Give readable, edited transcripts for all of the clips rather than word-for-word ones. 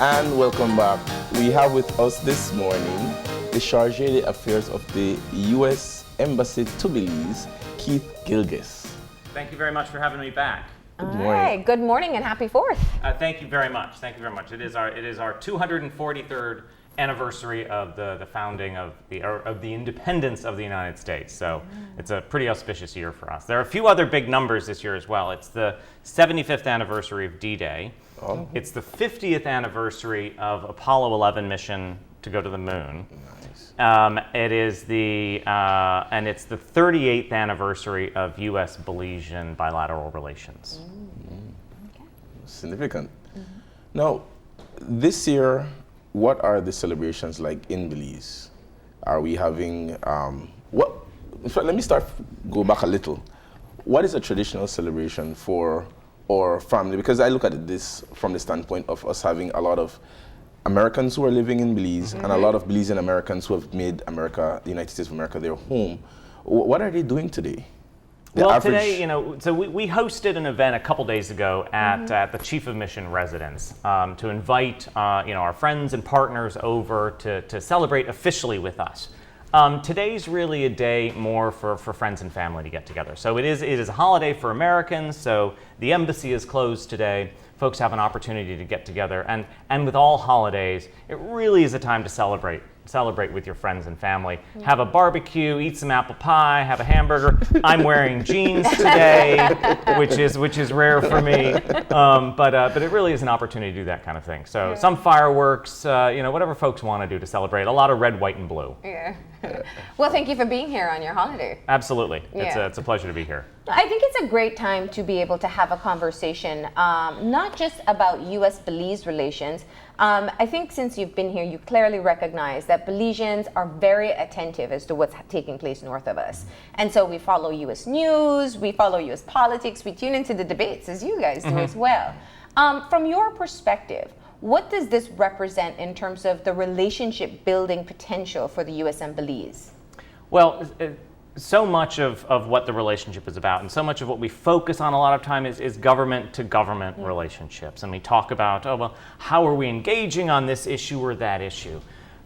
And welcome back. We have with us this morning the Charge d'Affaires of the U.S. Embassy to Belize, Keith Gilges. Thank you very much for having me back. Good All morning. right. Good morning and happy 4th. Thank you very much. Thank you very much. It is our 243rd anniversary of the founding of the independence of the United States. So it's a pretty auspicious year for us. There are a few other big numbers this year as well. It's the 75th anniversary of D-Day. Oh. It's the 50th anniversary of Apollo 11 mission to go to the moon. Nice. It is and it's the 38th anniversary of U.S. Belizean bilateral relations. Significant. Now, this year, what are the celebrations like in Belize? Are we having, in fact, let me go back a little. What is a traditional celebration for our family? Because I look at this from the standpoint of us having a lot of Americans who are living in Belize and a lot of Belizean Americans who have made America, the United States of America, their home. What are they doing today? Today, so we hosted an event a couple days ago at the Chief of Mission residence to invite our friends and partners over to celebrate officially with us. Today's really a day more for friends and family to get together. So it is a holiday for Americans. So the embassy is closed today. Folks have an opportunity to get together, and with all holidays, it really is a time to celebrate with your friends and family. Have a barbecue, eat some apple pie, have a hamburger. I'm wearing jeans today, which is rare for me, but it really is an opportunity to do that kind of thing. So some fireworks, whatever folks want to do to celebrate. A lot of red, white, and blue. Yeah. Well, thank you for being here on your holiday. Absolutely, Yeah. it's a pleasure to be here. I think it's a great time to be able to have a conversation, not just about U.S.-Belize relations. I think since you've been here, you clearly recognize that Belizeans are very attentive as to what's taking place north of us. And so we follow U.S. news, we follow U.S. politics, we tune into the debates, as you guys do as well. From your perspective, what does this represent in terms of the relationship building potential for the U.S. and Belize? Well, so much of what the relationship is about, and so much of what we focus on a lot of time is government to government relationships. And we talk about, how are we engaging on this issue or that issue?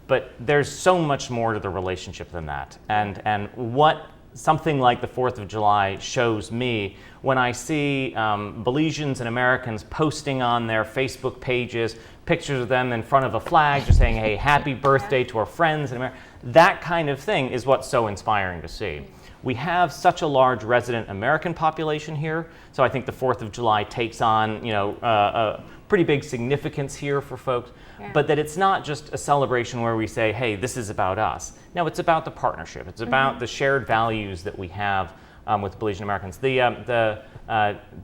But there's so much more to the relationship than that. And what something like the 4th of July shows me when I see Belizeans and Americans posting on their Facebook pages pictures of them in front of a flag just saying, hey, happy birthday to our friends in America. That kind of thing is what's so inspiring to see. We have such a large resident American population here, so I think the 4th of July takes on a pretty big significance here for folks, but that it's not just a celebration where we say, hey, this is about us. No, it's about the partnership. It's about the shared values that we have with Belizean Americans. The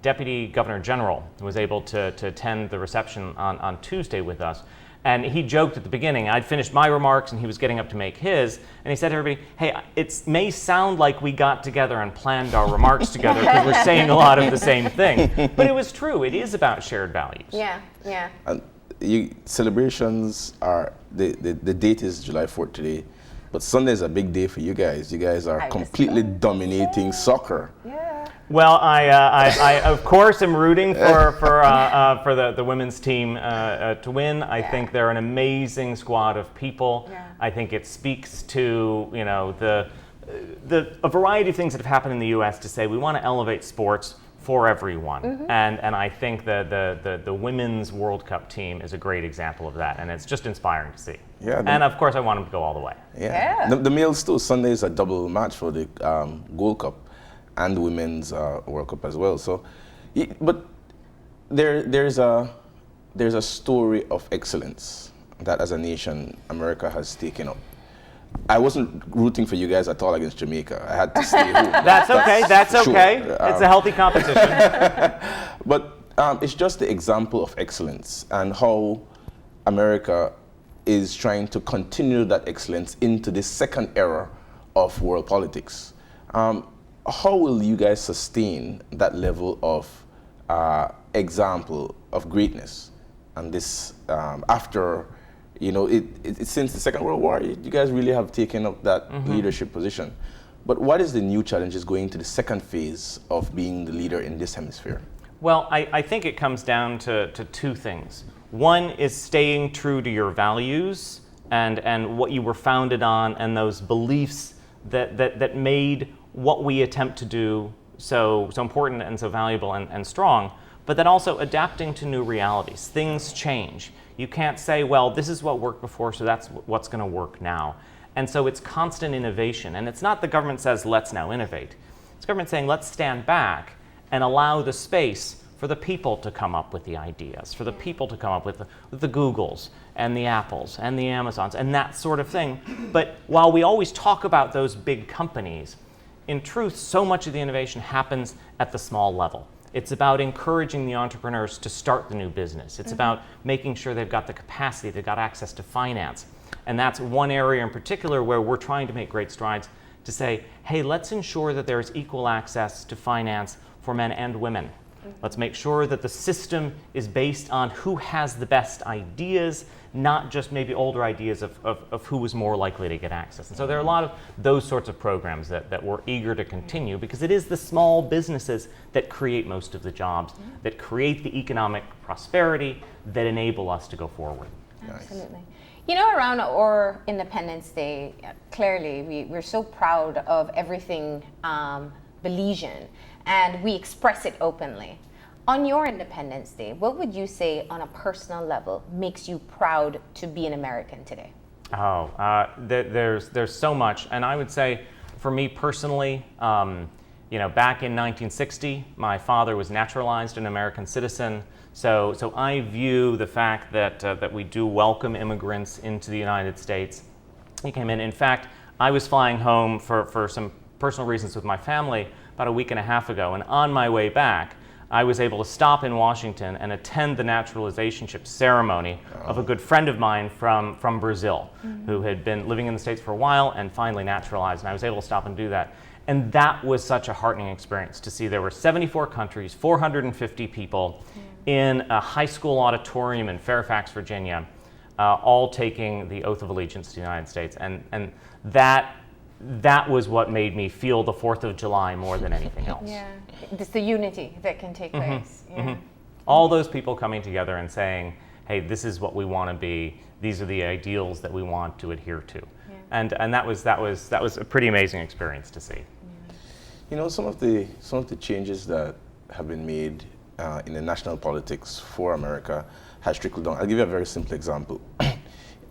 Deputy Governor General was able to attend the reception on Tuesday with us. And he joked at the beginning, I'd finished my remarks and he was getting up to make his, and he said to everybody, hey, it may sound like we got together and planned our remarks together because we're saying a lot of the same thing. But it was true, it is about shared values. Yeah. And celebrations are, the date is July 4th today, but Sunday is a big day for you guys. You guys are completely dominating soccer. Yeah. Well, I of course am rooting for the women's team to win. I think they're an amazing squad of people. Yeah. I think it speaks to a variety of things that have happened in the U.S. to say we want to elevate sports for everyone, and I think the women's World Cup team is a great example of that, and it's just inspiring to see. Yeah, and of course I want them to go all the way. Yeah. The males too. Sunday is a double match for the Gold Cup and the Women's World Cup as well. So, but there's a story of excellence that as a nation America has taken up. I wasn't rooting for you guys at all against Jamaica. I had to stay home. That's okay. That's sure. okay. It's a healthy competition. But it's just the example of excellence and how America is trying to continue that excellence into this second era of world politics. How will you guys sustain that level of example of greatness and this after, since the Second World War, you guys really have taken up that leadership position. But what is the new challenges going into the second phase of being the leader in this hemisphere? Well, I think it comes down to two things. One is staying true to your values and what you were founded on, and those beliefs that made what we attempt to do so important and so valuable and strong, but then also adapting to new realities. Things change. You can't say, well, this is what worked before, so that's what's going to work now. And so it's constant innovation. And it's not the government says, let's now innovate. It's government saying, let's stand back and allow the space for the people to come up with the ideas, for the people to come up with the Googles and the Apples and the Amazons and that sort of thing. But while we always talk about those big companies, in truth, so much of the innovation happens at the small level. It's about encouraging the entrepreneurs to start the new business. It's about making sure they've got the capacity, they've got access to finance. And that's one area in particular where we're trying to make great strides to say, hey, let's ensure that there's equal access to finance for men and women. Let's make sure that the system is based on who has the best ideas, not just maybe older ideas of who was more likely to get access. And so there are a lot of those sorts of programs that we're eager to continue, because it is the small businesses that create most of the jobs, that create the economic prosperity, that enable us to go forward. Absolutely. You know, around our Independence Day, clearly we're so proud of everything Belizean, and we express it openly. On your Independence Day, what would you say on a personal level makes you proud to be an American today? Oh, there's so much. And I would say, for me personally, back in 1960, my father was naturalized an American citizen. So I view the fact that we do welcome immigrants into the United States. He came in. In fact, I was flying home for some personal reasons with my family about a week and a half ago. And on my way back, I was able to stop in Washington and attend the naturalization ceremony of a good friend of mine from Brazil, who had been living in the States for a while and finally naturalized. And I was able to stop and do that. And that was such a heartening experience to see there were 74 countries, 450 people in a high school auditorium in Fairfax, Virginia, all taking the oath of allegiance to the United States. And that was what made me feel the 4th of July more than anything else. Yeah, it's the unity that can take place. Yeah. All those people coming together and saying, hey, this is what we want to be. These are the ideals that we want to adhere to. Yeah. And that was a pretty amazing experience to see. You know, some of the changes that have been made in the national politics for America has trickled down. I'll give you a very simple example.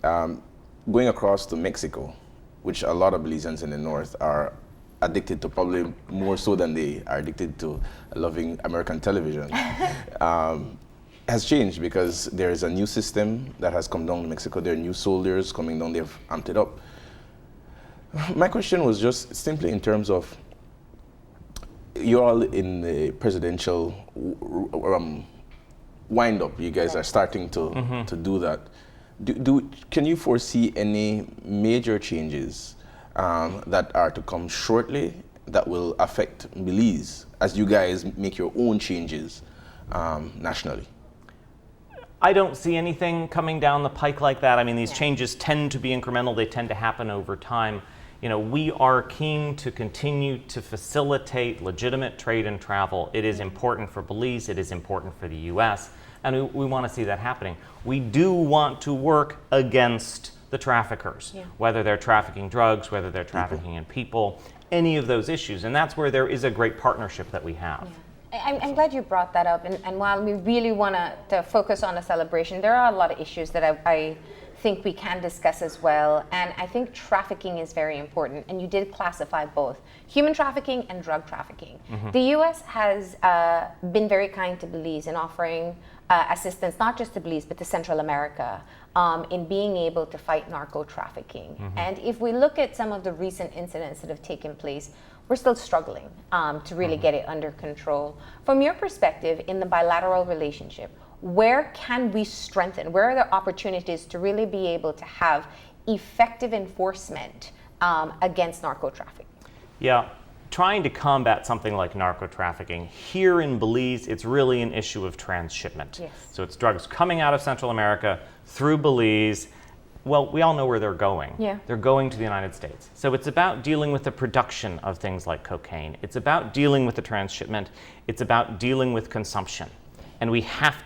Going across to Mexico, which a lot of Belizeans in the north are addicted to, probably more so than they are addicted to loving American television, has changed because there is a new system that has come down to Mexico. There are new soldiers coming down. They've amped it up. My question was just simply in terms of, you're all in the presidential wind-up. You guys are starting to do that. Can you foresee any major changes that are to come shortly that will affect Belize as you guys make your own changes nationally? I don't see anything coming down the pike like that. I mean, these changes tend to be incremental. They tend to happen over time. You know, we are keen to continue to facilitate legitimate trade and travel. It is important for Belize. It is important for the U.S. And we want to see that happening. We do want to work against the traffickers, whether they're trafficking drugs, whether they're trafficking in people, any of those issues. And that's where there is a great partnership that we have. Yeah. I'm glad you brought that up. And while we really want to focus on the celebration, there are a lot of issues that I think we can discuss as well. And I think trafficking is very important. And you did classify both human trafficking and drug trafficking. The U.S. has been very kind to Belize in offering assistance, not just to Belize, but to Central America, in being able to fight narco trafficking. And if we look at some of the recent incidents that have taken place, we're still struggling to really get it under control. From your perspective, in the bilateral relationship, where can we strengthen? Where are the opportunities to really be able to have effective enforcement against narco trafficking? Yeah, trying to combat something like narco trafficking, here in Belize, it's really an issue of transshipment. So it's drugs coming out of Central America through Belize. Well, we all know where they're going. They're going to the United States. So it's about dealing with the production of things like cocaine. It's about dealing with the transshipment. It's about dealing with consumption. And we have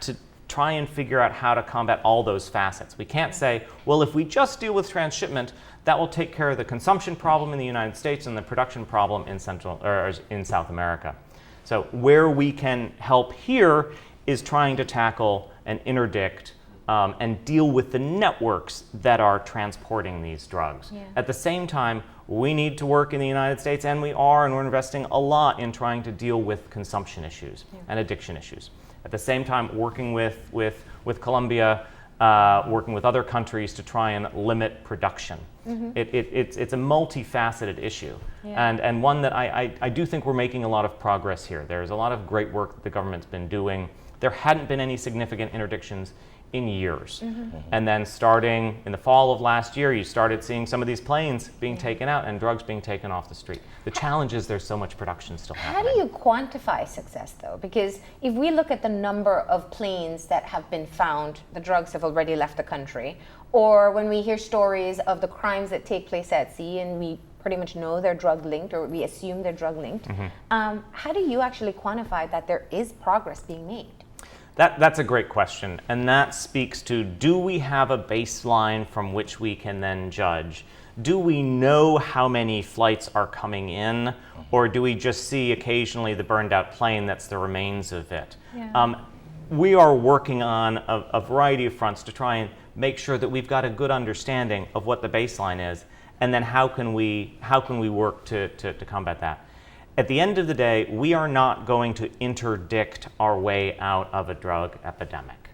try and figure out how to combat all those facets. We can't say, well, if we just deal with transshipment, that will take care of the consumption problem in the United States and the production problem in South America. So where we can help here is trying to tackle and interdict and deal with the networks that are transporting these drugs. Yeah. At the same time, we need to work in the United States, and we're investing a lot in trying to deal with consumption issues and addiction issues. At the same time, working with Colombia, working with other countries to try and limit production. It's a multifaceted issue, and one that I do think we're making a lot of progress here. There's a lot of great work that the government's been doing. There hadn't been any significant interdictions in years. And then starting in the fall of last year, you started seeing some of these planes being taken out and drugs being taken off the street. The challenge is there's so much production still happening. How do you quantify success, though? Because if we look at the number of planes that have been found, the drugs have already left the country, or when we hear stories of the crimes that take place at sea and we pretty much know they're drug linked, or we assume they're drug linked, how do you actually quantify that there is progress being made? That's a great question, and that speaks to, do we have a baseline from which we can then judge? Do we know how many flights are coming in, or do we just see occasionally the burned out plane that's the remains of it? We are working on a variety of fronts to try and make sure that we've got a good understanding of what the baseline is, and then how can we work to combat that. At the end of the day, we are not going to interdict our way out of a drug epidemic.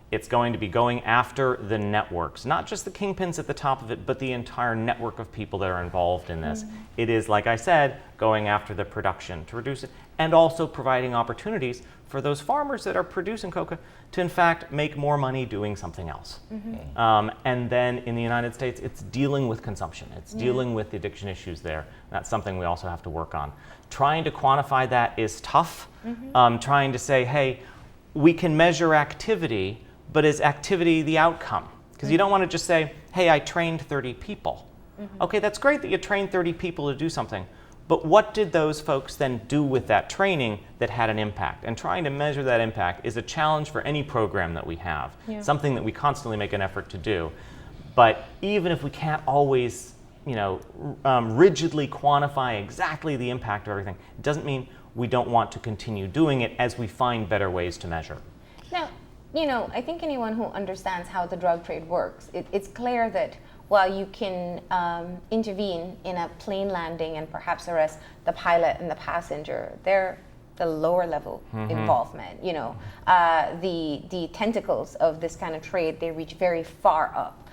It's going to be going after the networks, not just the kingpins at the top of it, but the entire network of people that are involved in this. It is, like I said, going after the production to reduce it, and also providing opportunities for those farmers that are producing coca to, in fact, make more money doing something else. And then in the United States, it's dealing with consumption. It's dealing with the addiction issues there. That's something we also have to work on. Trying to quantify that is tough. Trying to say, hey, we can measure activity, but is activity the outcome? Because you don't want to just say, hey, I trained 30 people. Okay, that's great that you trained 30 people to do something, but what did those folks then do with that training that had an impact? And trying to measure that impact is a challenge for any program that we have, something that we constantly make an effort to do. But even if we can't always, rigidly quantify exactly the impact of everything, it doesn't mean we don't want to continue doing it as we find better ways to measure. Now, I think anyone who understands how the drug trade works, it's clear that while you can intervene in a plane landing and perhaps arrest the pilot and the passenger, they're the lower level involvement. The tentacles of this kind of trade, they reach very far up.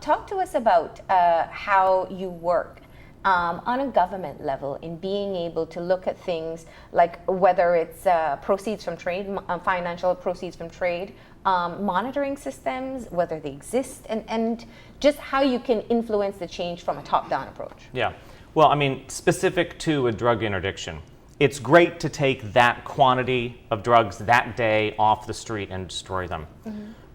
Talk to us about how you work on a government level in being able to look at things like whether it's proceeds from trade, financial proceeds from trade, monitoring systems, whether they exist, and just how you can influence the change from a top-down approach. Yeah. Well, specific to a drug interdiction, it's great to take that quantity of drugs that day off the street and destroy them.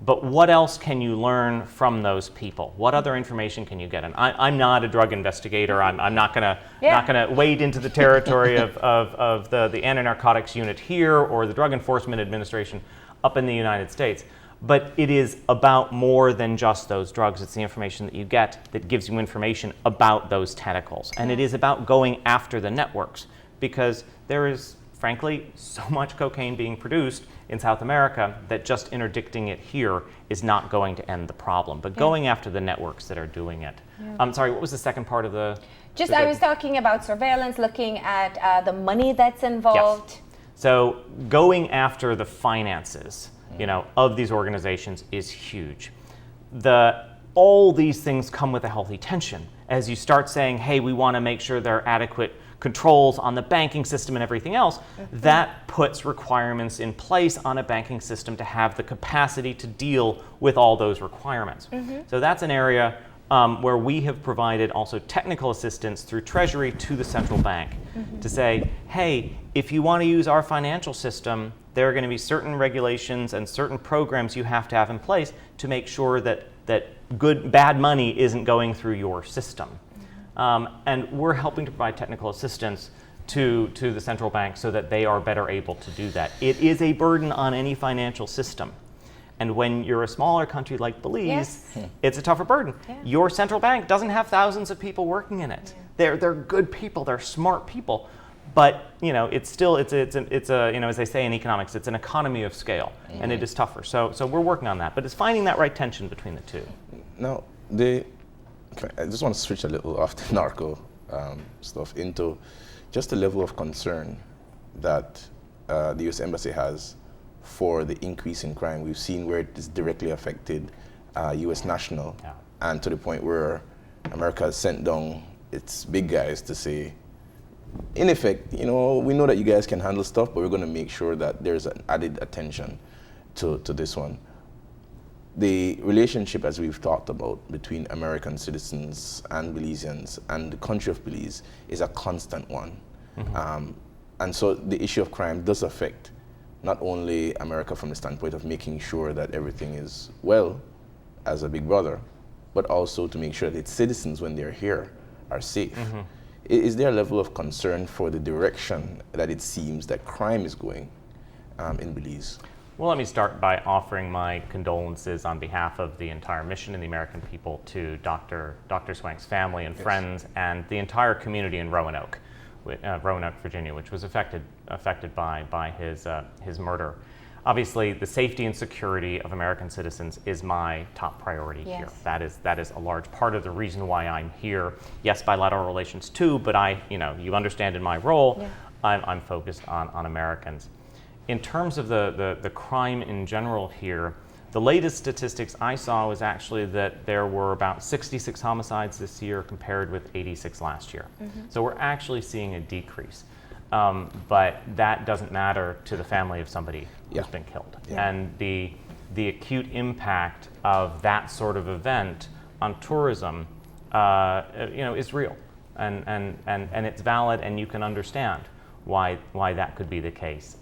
But what else can you learn from those people? What other information can you get? And I'm not a drug investigator. I'm not gonna wade into the territory of the anti-narcotics unit here or the Drug Enforcement Administration up in the United States. But it is about more than just those drugs. It's the information that you get that gives you information about those tentacles. And it is about going after the networks, because there is, frankly, so much cocaine being produced in South America that just interdicting it here is not going to end the problem, but going after the networks that are doing it. I'm sorry, what was the second part of the... I was talking about surveillance, looking at the money that's involved. Yes. So going after the finances, of these organizations is huge. All these things come with a healthy tension. As you start saying, hey, we want to make sure there are adequate controls on the banking system and everything else, that puts requirements in place on a banking system to have the capacity to deal with all those requirements. So that's an area where we have provided also technical assistance through Treasury to the central bank to say, hey, if you want to use our financial system, there are going to be certain regulations and certain programs you have to have in place to make sure that bad money isn't going through your system. And we're helping to provide technical assistance to the central bank so that they are better able to do that. It is a burden on any financial system And when you're a smaller country like Belize, Yes. it's a tougher burden. Yeah. Your central bank doesn't have thousands of people working in it. They're good people, they're smart people. But it's still it's a as they say in economics, it's an economy of scale, and it is tougher. So we're working on that. But it's finding that right tension between the two. Now, I just want to switch a little off the narco stuff into just the level of concern that the U.S. Embassy has for the increase in crime. We've seen where it has directly affected U.S. national, and to the point where America has sent down its big guys to say, in effect, we know that you guys can handle stuff, but we're going to make sure that there's an added attention to this one. The relationship, as we've talked about, between American citizens and Belizeans and the country of Belize is a constant one. And so the issue of crime does affect not only America from the standpoint of making sure that everything is well as a big brother, but also to make sure that its citizens, when they're here, are safe. Is there a level of concern for the direction that it seems that crime is going in Belize? Well, let me start by offering my condolences on behalf of the entire mission and the American people to Dr. Swank's family and friends and the entire community in Roanoke, Virginia, which was affected by his murder. Obviously, the safety and security of American citizens is my top priority here. That is a large part of the reason why I'm here. Yes, bilateral relations too, but you understand in my role, I'm focused on Americans. In terms of the crime in general here, the latest statistics I saw was actually that there were about 66 homicides this year compared with 86 last year. So we're actually seeing a decrease. But that doesn't matter to the family of somebody who's been killed. And the acute impact of that sort of event on tourism, is real, and it's valid, and you can understand why that could be the case.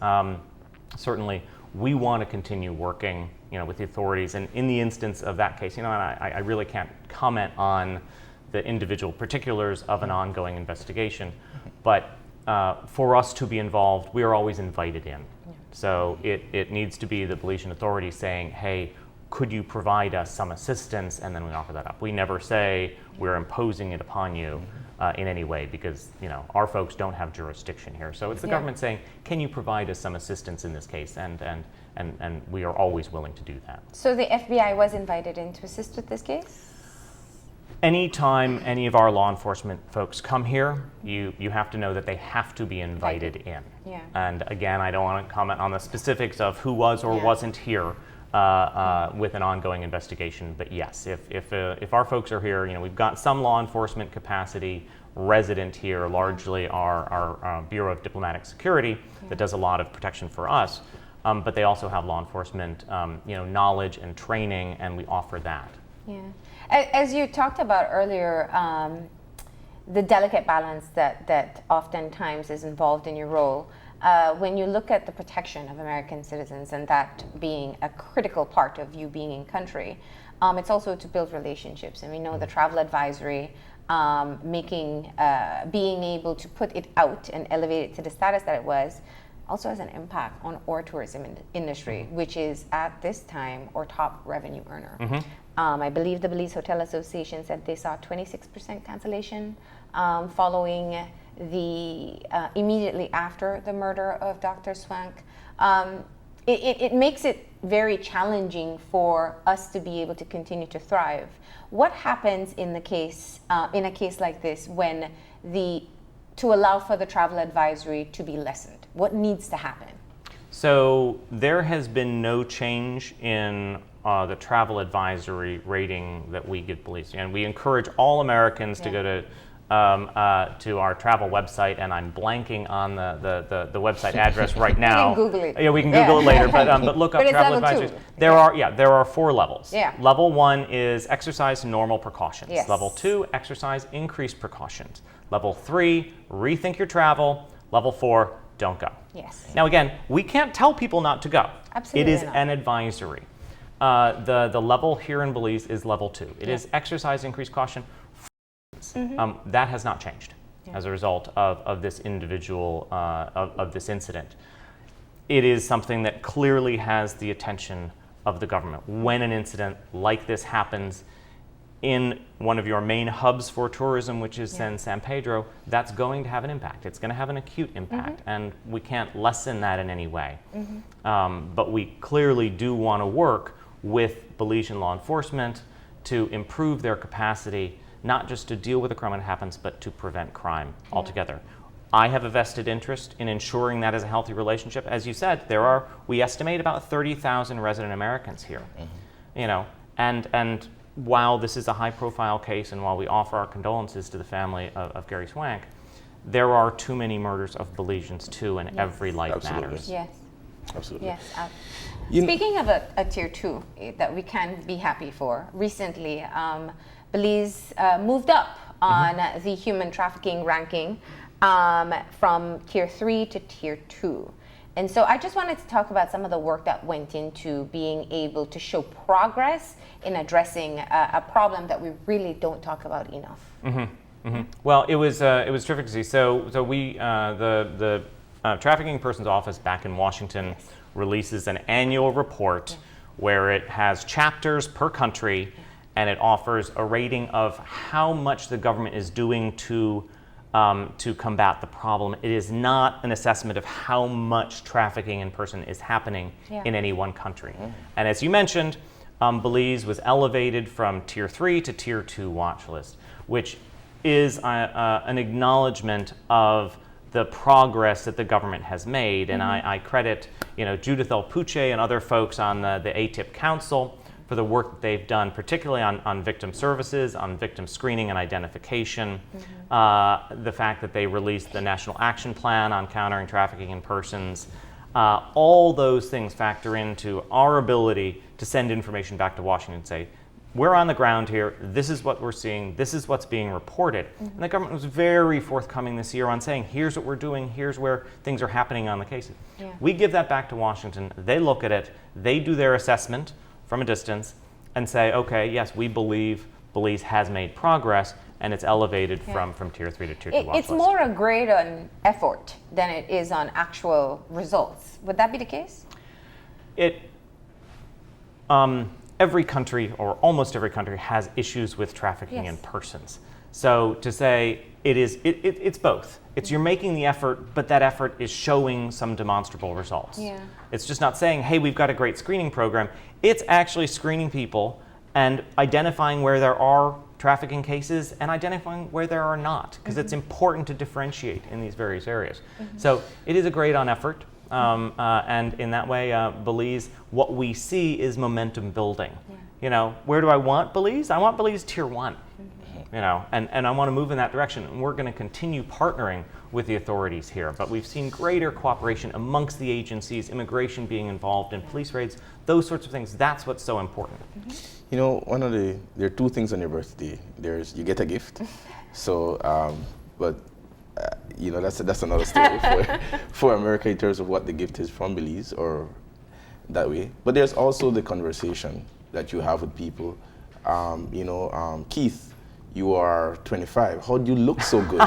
Certainly, we want to continue working, with the authorities, and in the instance of that case, and I really can't comment on the individual particulars of an ongoing investigation, but for us to be involved, we are always invited in. So it needs to be the Belizean authorities saying, hey, could you provide us some assistance? And then we offer that up. We never say we're imposing it upon you in any way, because our folks don't have jurisdiction here. So it's the government saying, can you provide us some assistance in this case? And we are always willing to do that. So the FBI was invited in to assist with this case? Anytime any of our law enforcement folks come here, you have to know that they have to be invited in. And again, I don't want to comment on the specifics of who was or wasn't here with an ongoing investigation. But yes, if our folks are here, we've got some law enforcement capacity resident here, largely our Bureau of Diplomatic Security that does a lot of protection for us. But they also have law enforcement, knowledge and training, and we offer that. As you talked about earlier, the delicate balance that oftentimes is involved in your role, when you look at the protection of American citizens and that being a critical part of you being in country, it's also to build relationships. And we know the travel advisory, being able to put it out and elevate it to the status that it was, also has an impact on our tourism industry, which is at this time our top revenue earner. I believe the Belize Hotel Association said they saw 26% cancellation following immediately after the murder of Dr. Swank. It makes it very challenging for us to be able to continue to thrive. What happens in a case like this when to allow for the travel advisory to be lessened? What needs to happen? So there has been no change in the travel advisory rating that we give Belize, and we encourage all Americans to go to our travel website, and I'm blanking on the website address right now. We can Google it. Yeah, we can Google it later, but look up travel advisories. There are 4 levels. Level 1 is exercise normal precautions. Level 2, exercise increased precautions. Level 3, rethink your travel. Level 4, don't go. Now again, we can't tell people not to go. Absolutely it is not. an advisory. The level here in Belize is level 2. It is exercise increased caution. That has not changed as a result of this individual, of this incident. It is something that clearly has the attention of the government. When an incident like this happens in one of your main hubs for tourism, which is in San Pedro, that's going to have an impact. It's going to have an acute impact, and we can't lessen that in any way. But we clearly do want to work with Belizean law enforcement to improve their capacity, not just to deal with the crime when it happens, but to prevent crime altogether. I have a vested interest in ensuring that is a healthy relationship. As you said, we estimate about 30,000 resident Americans here. You know, and while this is a high-profile case, and while we offer our condolences to the family of Gary Swank, there are too many murders of Belizeans too, and every life matters. Yes. Absolutely. Yes. Speaking of a tier 2 that we can be happy for, recently Belize moved up on the human trafficking ranking from tier 3 to tier 2. And so I just wanted to talk about some of the work that went into being able to show progress in addressing a problem that we really don't talk about enough. Well, it was terrific to see. So we the Trafficking Persons Office back in Washington releases an annual report where it has chapters per country, and it offers a rating of how much the government is doing to combat the problem. It is not an assessment of how much trafficking in person is happening in any one country. And as you mentioned, Belize was elevated from tier 3 to tier 2 watch list, which is an acknowledgement of the progress that the government has made. And I credit Judith El Puche and other folks on the ATIP Council for the work that they've done, particularly on victim services, on victim screening and identification, the fact that they released the National Action Plan on countering trafficking in persons. All those things factor into our ability to send information back to Washington and say, we're on the ground here, this is what we're seeing, this is what's being reported. And the government was very forthcoming this year on saying, here's what we're doing, here's where things are happening on the cases. We give that back to Washington, they look at it, they do their assessment from a distance and say, okay, yes, we believe Belize has made progress, and it's elevated from tier 3 to tier 2 watch It's list. more a grade on effort than it is on actual results. Would that be the case? Every country, or almost every country, has issues with trafficking in persons. So to say it's both. It's you're making the effort, but that effort is showing some demonstrable results. It's just not saying, hey, we've got a great screening program. It's actually screening people and identifying where there are trafficking cases and identifying where there are not, because it's important to differentiate in these various areas. So it is a grade on effort. And in that way, Belize, what we see is momentum building. Where do I want Belize? I want Belize tier 1. And I want to move in that direction. And we're going to continue partnering with the authorities here. But we've seen greater cooperation amongst the agencies, immigration being involved in police raids, those sorts of things. That's what's so important. There are two things on your birthday. There's you get a gift. So, that's another story for America in terms of what the gift is from Belize or that way. But there's also the conversation that you have with people. Keith, you are 25. How do you look so good?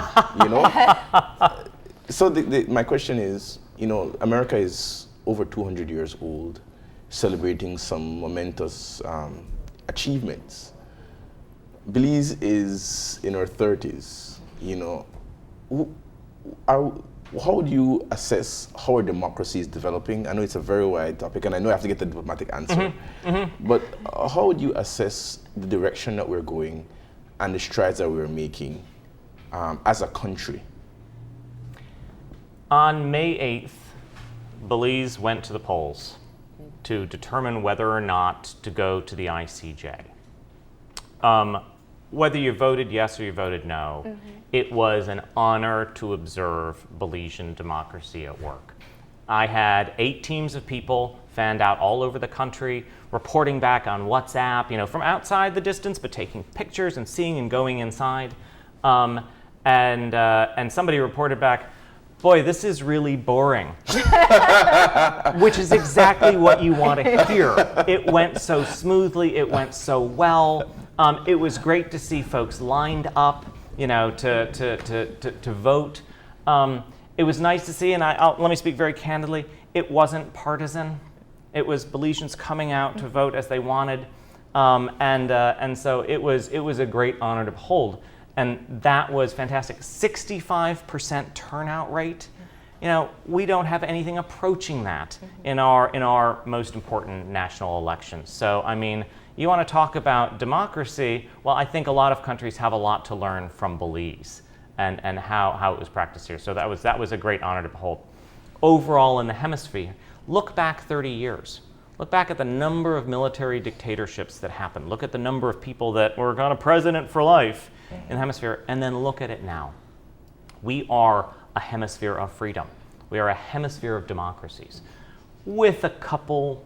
So my question is, America is over 200 years old, celebrating some momentous achievements. Belize is in her 30s. How do you assess how our democracy is developing? I know it's a very wide topic, and I know I have to get the diplomatic answer. But how would you assess the direction that we're going and the strides that we're making as a country? On May 8th, Belize went to the polls to determine whether or not to go to the ICJ. Whether you voted yes or you voted no, it was an honor to observe Belizean democracy at work. I had 8 teams of people fanned out all over the country, reporting back on WhatsApp, from outside the distance, but taking pictures and seeing and going inside. And somebody reported back, boy, this is really boring. Which is exactly what you want to hear. It went so smoothly, it went so well. It was great to see folks lined up, to vote. It was nice to see, and let me speak very candidly, it wasn't partisan. It was Belizeans coming out to vote as they wanted, and so it was a great honor to behold, and that was fantastic. 65% turnout rate. You know, we don't have anything approaching that in our most important national elections. So, I mean, you want to talk about democracy? Well, I think a lot of countries have a lot to learn from Belize and how it was practiced here. So that was a great honor to behold. Overall in the hemisphere, look back 30 years. Look back at the number of military dictatorships that happened. Look at the number of people that were kind of president for life in the hemisphere, and then look at it now. We are a hemisphere of freedom. We are a hemisphere of democracies, with a couple,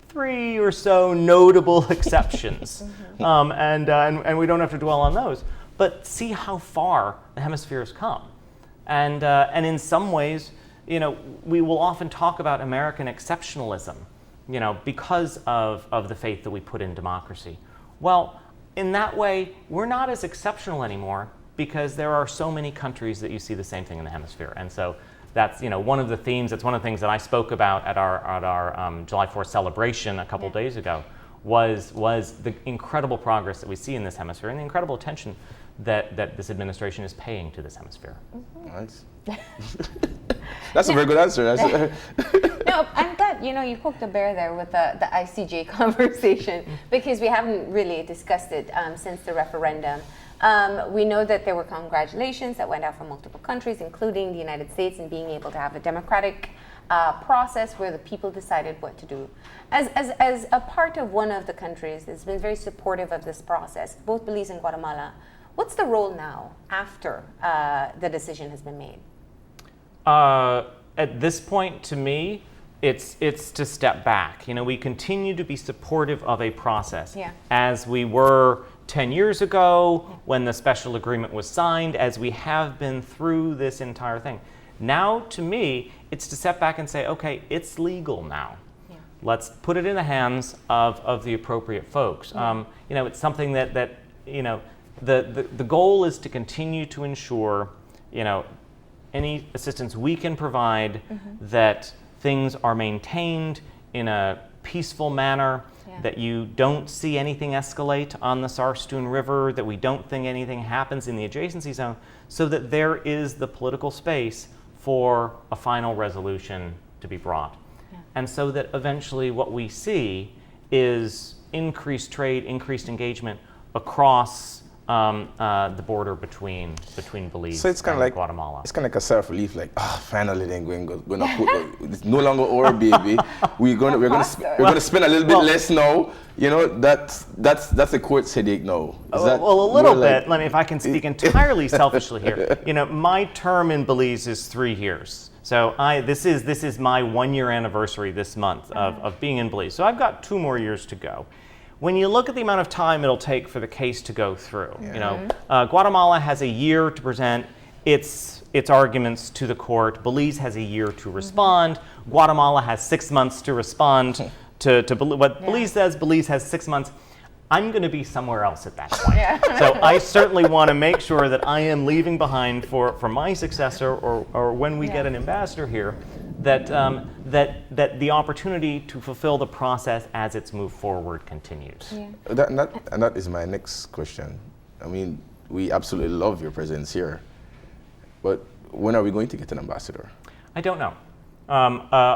3 or so notable exceptions, and we don't have to dwell on those. But see how far the hemisphere has come, and in some ways, you know, we will often talk about American exceptionalism, you know, because of the faith that we put in democracy. Well, in that way, we're not as exceptional anymore because there are so many countries that you see the same thing in the hemisphere. And so that's, you know, one of the themes, it's one of the things that I spoke about at our July 4th celebration a couple days ago was the incredible progress that we see in this hemisphere and the incredible attention that this administration is paying to this hemisphere. Nice. That's a very good answer. No, I'm glad, you know, you poked the bear there with the ICJ conversation because we haven't really discussed it since the referendum. We know that there were congratulations that went out from multiple countries, including the United States, in being able to have a democratic process where the people decided what to do. As a part of one of the countries that's been very supportive of this process, both Belize and Guatemala, what's the role now after the decision has been made? At this point, to me, it's to step back. You know, we continue to be supportive of a process, as we were 10 years ago when the special agreement was signed, as we have been through this entire thing. Now, to me, it's to step back and say, okay, it's legal now. Let's put it in the hands of the appropriate folks. You know, it's something that you know, the goal is to continue to ensure, you know, any assistance we can provide that things are maintained in a peaceful manner, that you don't see anything escalate on the Sarstoon River, that we don't think anything happens in the adjacency zone, so that there is the political space for a final resolution to be brought. And so that eventually what we see is increased trade, increased engagement across the border between Belize and Guatemala. It's kind of like a self-relief, like, finally then it's no longer our baby. we're gonna spend a little bit less now. You know, that's the court's headache now. Well, a little bit. Let me, if I can speak entirely selfishly here. You know, my term in Belize is 3 years. So this is my 1-year anniversary this month of being in Belize. So I've got 2 more years to go. When you look at the amount of time it'll take for the case to go through, you know, Guatemala has a year to present its arguments to the court. Belize has a year to respond. Guatemala has 6 months to respond to what Belize says. Belize has 6 months. I'm going to be somewhere else at that point. So I certainly want to make sure that I am leaving behind for my successor or when we get an ambassador here, that the opportunity to fulfill the process as it's moved forward continues. That is my next question. I mean, we absolutely love your presence here, but when are we going to get an ambassador? I don't know.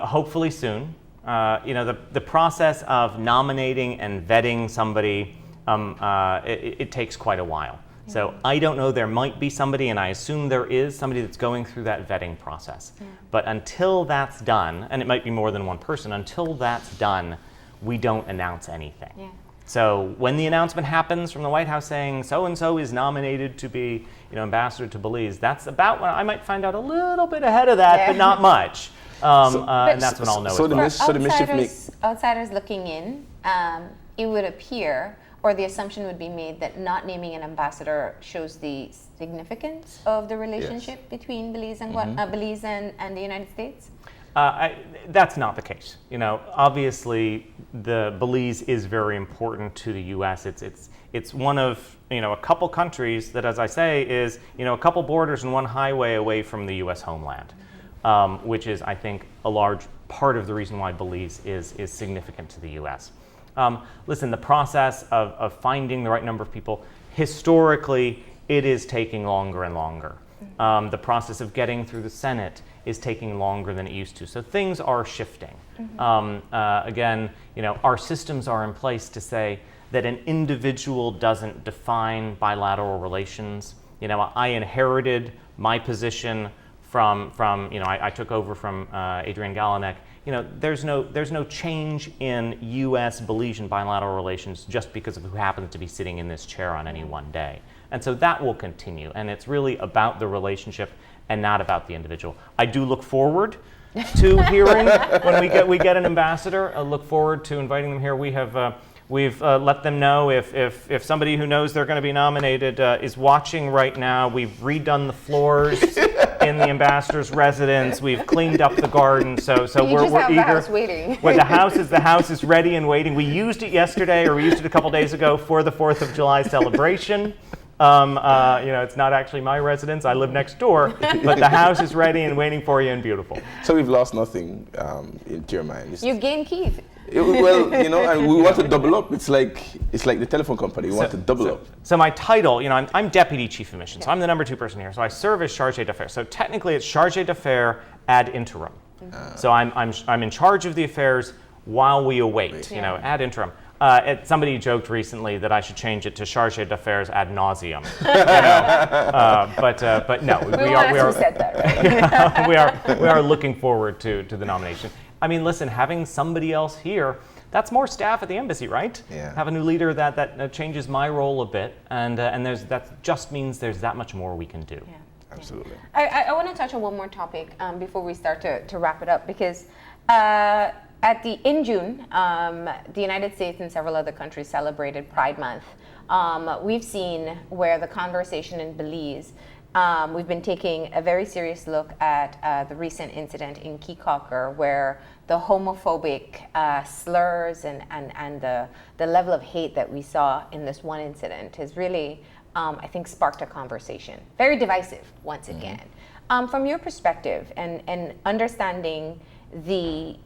Hopefully soon. You know, the process of nominating and vetting somebody, it takes quite a while. So I don't know, there might be somebody, and I assume there is somebody that's going through that vetting process. But until that's done, and it might be more than one person, until that's done, we don't announce anything. So when the announcement happens from the White House saying so-and-so is nominated to be, you know, ambassador to Belize, that's about when I might find out a little bit ahead of that, but not much. And that's when I'll know. Outsiders looking in, it would appear, or the assumption would be made, that not naming an ambassador shows the significance of the relationship between Belize and Belize and the United States. That's not the case. You know, obviously, the Belize is very important to the U.S. It's one of, you know, a couple countries that, as I say, is, you know, a couple borders and one highway away from the U.S. homeland. which is, I think, a large part of the reason why Belize is significant to the U.S. Listen, the process of finding the right number of people, historically, it is taking longer and longer. The process of getting through the Senate is taking longer than it used to. So things are shifting. Again, our systems are in place to say that an individual doesn't define bilateral relations. I inherited my position from I took over from Adrienne Galanek. There's no change in U.S. Belizean bilateral relations just because of who happens to be sitting in this chair on any one day. And so that will continue. And it's really about the relationship and not about the individual. I do look forward to hearing when we get an ambassador. I look forward to inviting them here. We've let them know if somebody who knows they're going to be nominated is watching right now. We've redone the floors in the ambassador's residence. We've cleaned up the garden. So we're eager. The house waiting. Well, the house is ready and waiting. We used it yesterday, or we used it a couple days ago for the 4th of July celebration. It's not actually my residence. I live next door, but the house is ready and waiting for you and beautiful. So we've lost nothing into your mind. You gained Keith. And we want to double up. It's like the telephone company. We want to double up. So my title, I'm Deputy Chief of Mission, so I'm the number 2 person here. So I serve as Chargé d'Affaires. So technically, it's Chargé d'Affaires ad interim. So I'm in charge of the affairs while we await. Ad interim. Somebody joked recently that I should change it to Chargé d'Affaires ad nauseum. But no, we are. Said that, right? we are looking forward to the nomination. I mean, listen, having somebody else here, that's more staff at the embassy, right? Yeah. Have a new leader that changes my role a bit, and that just means there's that much more we can do. Yeah. Absolutely. I want to touch on one more topic before we start to wrap it up, because in June, the United States and several other countries celebrated Pride Month. We've seen where the conversation in Belize, we've been taking a very serious look at the recent incident in Keokuk, where the homophobic slurs and the level of hate that we saw in this one incident has really, I think, sparked a conversation. Very divisive, once again. From your perspective and understanding the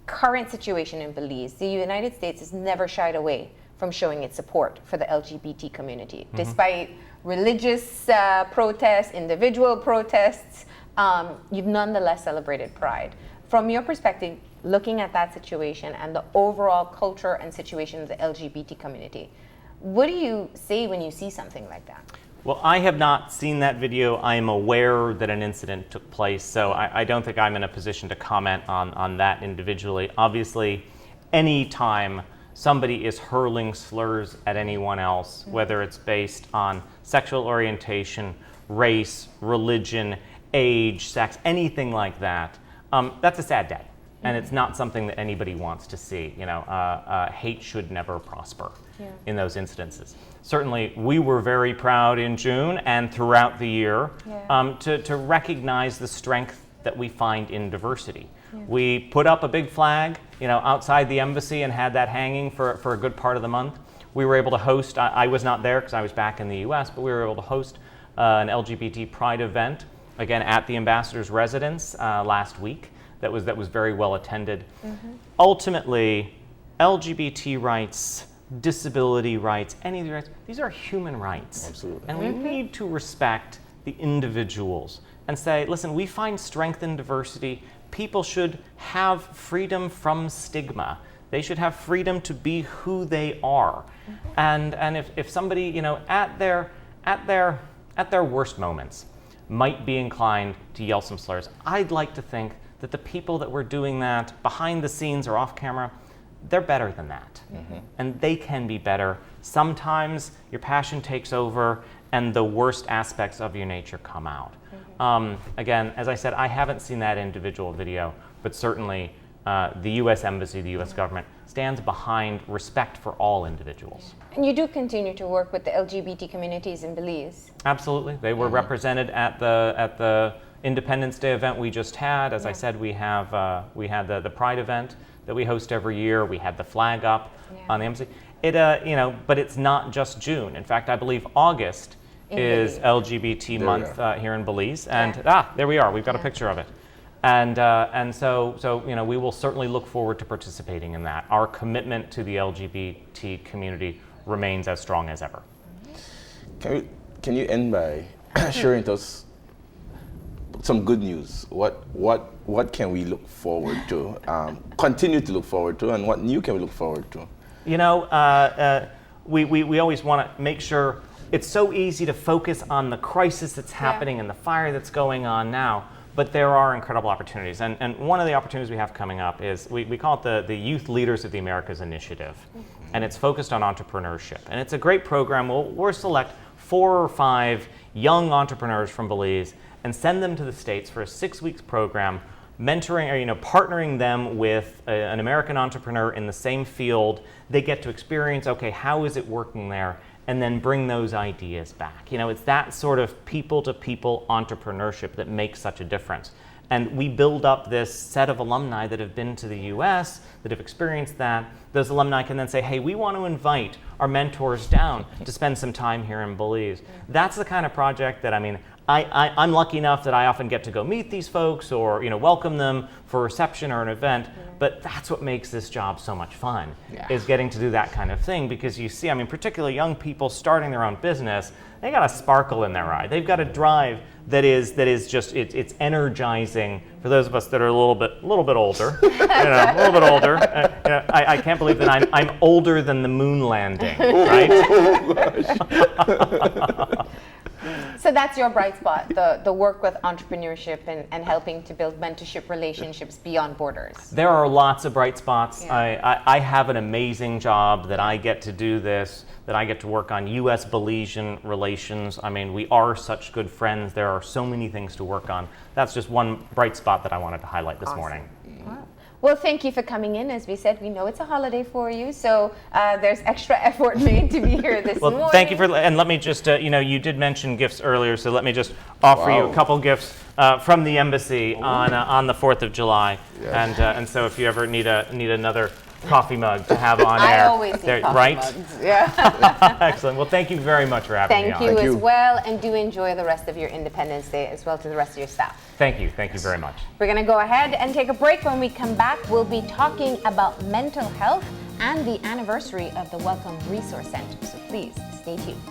current situation in Belize, the United States has never shied away from showing its support for the LGBT community. Despite religious protests, individual protests, you've nonetheless celebrated Pride. From your perspective, looking at that situation and the overall culture and situation of the LGBT community, what do you say when you see something like that? Well, I have not seen that video. I am aware that an incident took place, so I don't think I'm in a position to comment on that individually. Obviously, any time somebody is hurling slurs at anyone else, whether it's based on sexual orientation, race, religion, age, sex, anything like that, that's a sad day. And it's not something that anybody wants to see. Hate should never prosper in those incidences. Certainly, we were very proud in June and throughout the year to recognize the strength that we find in diversity. We put up a big flag, outside the embassy and had that hanging for a good part of the month. We were able to host, I was not there because I was back in the US, but we were able to host an LGBT Pride event, again, at the ambassador's residence last week. That was very well attended. Ultimately, LGBT rights, disability rights, any of the rights, these are human rights. Absolutely. And we need to respect the individuals and say, listen, we find strength in diversity. People should have freedom from stigma. They should have freedom to be who they are. And if somebody, at their worst moments might be inclined to yell some slurs, I'd like to think that the people that were doing that behind the scenes or off camera, they're better than that. And they can be better. Sometimes your passion takes over and the worst aspects of your nature come out. Again, as I said, I haven't seen that individual video, but certainly the U.S. Embassy, the U.S. government, stands behind respect for all individuals. And you do continue to work with the LGBT communities in Belize. Absolutely. They were represented at the Independence Day event we just had. As I said, we had the Pride event that we host every year. We had the flag up on the embassy. But it's not just June. In fact, I believe August is LGBT month here in Belize. And there we are. We've got a picture of it. And so you know, we will certainly look forward to participating in that. Our commitment to the LGBT community remains as strong as ever. Can you end by sharing with us some good news? What can we look forward to, continue to look forward to, and what new can we look forward to? You know, we always want to make sure, it's so easy to focus on the crisis that's happening and the fire that's going on now, but there are incredible opportunities. And one of the opportunities we have coming up is, we call it the Youth Leaders of the Americas Initiative. And it's focused on entrepreneurship. And it's a great program. We'll select 4 or 5 young entrepreneurs from Belize and send them to the States for a 6-week program, mentoring, or partnering them with an American entrepreneur in the same field. They get to experience, okay, how is it working there? And then bring those ideas back. It's that sort of people-to-people entrepreneurship that makes such a difference. And we build up this set of alumni that have been to the US, that have experienced that. Those alumni can then say, hey, we want to invite our mentors down to spend some time here in Belize. That's the kind of project that, I'm lucky enough that I often get to go meet these folks or welcome them for a reception or an event, but that's what makes this job so much fun, is getting to do that kind of thing, because you see, particularly young people starting their own business, they got a sparkle in their eye. They've got a drive that is just, it's energizing for those of us that are a little bit older, a little bit older. I can't believe that I'm older than the moon landing, right? So that's your bright spot, the work with entrepreneurship and helping to build mentorship relationships beyond borders. There are lots of bright spots. I have an amazing job that I get to do this, that I get to work on U.S.-Belizean relations. We are such good friends. There are so many things to work on. That's just one bright spot that I wanted to highlight this morning. Wow. Well, thank you for coming in. As we said, we know it's a holiday for you, so there's extra effort made to be here this morning. Well, thank you and let me just, you did mention gifts earlier, so let me just offer you a couple gifts from the embassy on the 4th of July. Yes. And so if you ever need another coffee mug to have on air. I always need coffee mugs. Yeah. Excellent. Well, thank you very much for having me on. Thank you as well, and do enjoy the rest of your Independence Day as well to the rest of your staff. Thank you. Thank you very much. We're going to go ahead and take a break. When we come back, we'll be talking about mental health and the anniversary of the Welcome Resource Center. So please stay tuned.